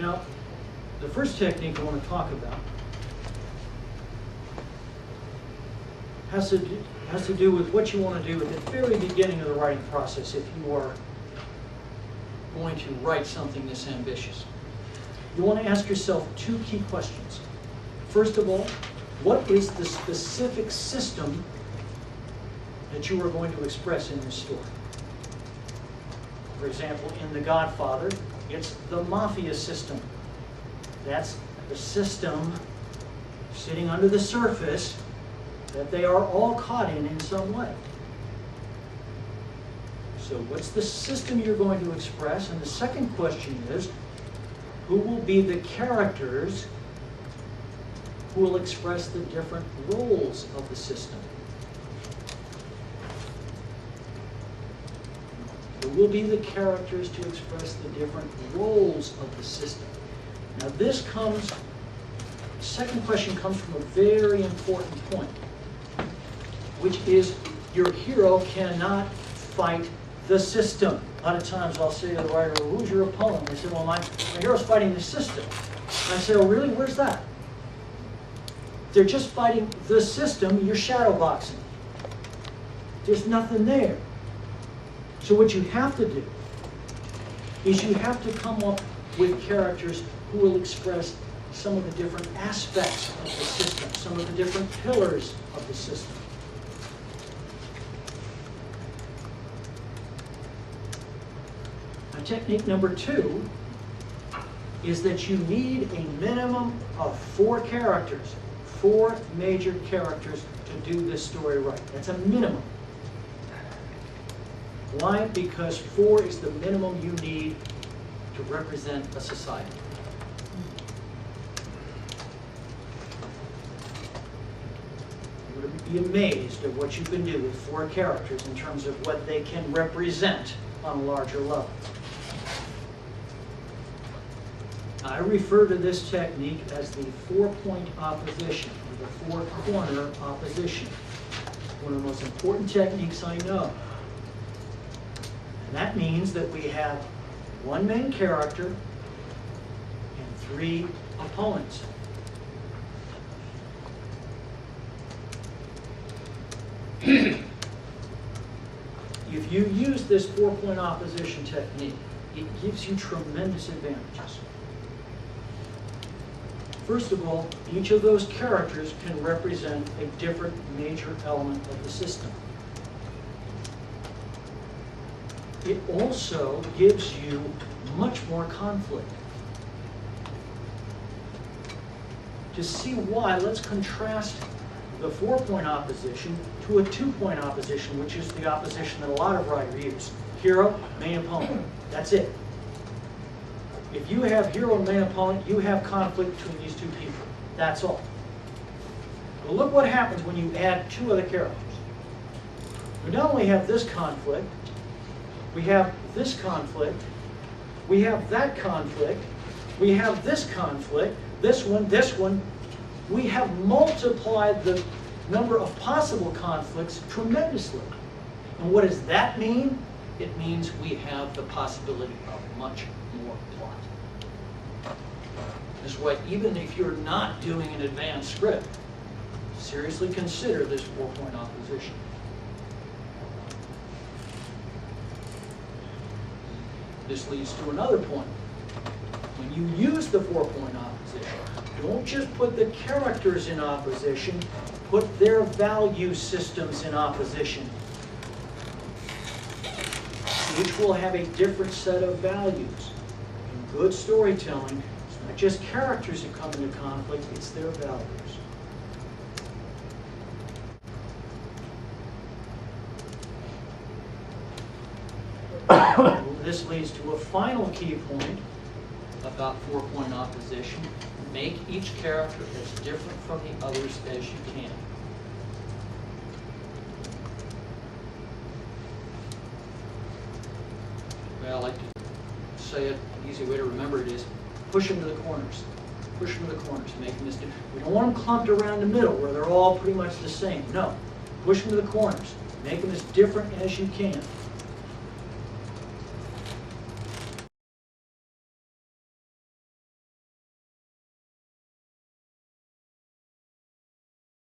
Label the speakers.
Speaker 1: Now, the first technique I want to talk about has to do with what you want to do at the very beginning of the writing process if you are going to write something this ambitious. You want to ask yourself two key questions. First of all, what is the specific system that you are going to express in this story? For example, in The Godfather, it's the mafia system. That's the system sitting under the surface that they are all caught in some way. So what's the system you're going to express? And the second question is, who will be the characters who will express the different roles of the system? Who will be the characters to express the different roles of the system? Now second question comes from a very important point, which is your hero cannot fight the system. A lot of times I'll say to the writer, well, who's your opponent? They say, well, my hero's fighting the system. And I say, oh, really? Where's that? They're just fighting the system. You're shadowboxing. There's nothing there. So what you have to do is you have to come up with characters who will express some of the different aspects of the system, some of the different pillars of the system. Now, technique number 2 is that you need a minimum of 4 characters, 4 major characters to do this story right. That's a minimum. Why? Because 4 is the minimum you need to represent a society. You would be amazed at what you can do with 4 characters in terms of what they can represent on a larger level. I refer to this technique as the 4-point opposition, or the 4-corner opposition. One of the most important techniques I know. And that means that we have 1 main character and 3 opponents. If you use this 4-point opposition technique, it gives you tremendous advantages. First of all, each of those characters can represent a different major element of the system. It also gives you much more conflict. To see why, let's contrast the 4-point opposition to a 2-point opposition, which is the opposition that a lot of writers use. Hero, main opponent. That's it. If you have hero and main opponent, you have conflict between these 2 people. That's all. But look what happens when you add 2 other characters. We not only have this conflict, we have this conflict, we have that conflict, we have this conflict, this one. We have multiplied the number of possible conflicts tremendously. And what does that mean? It means we have the possibility of much more plot. This way, even if you're not doing an advanced script, seriously consider this 4-point opposition. This leads to another point. When you use the 4-point opposition, don't just put the characters in opposition, put their value systems in opposition. Each will have a different set of values. In good storytelling, it's not just characters who come into conflict, it's their values. This leads to a final key point about 4-point opposition. Make each character as different from the others as you can. Well, I like to say it, an easy way to remember it is push them to the corners. Push them to the corners, make them as different. We don't want them clumped around the middle where they're all pretty much the same. No, push them to the corners. Make them as different as you can.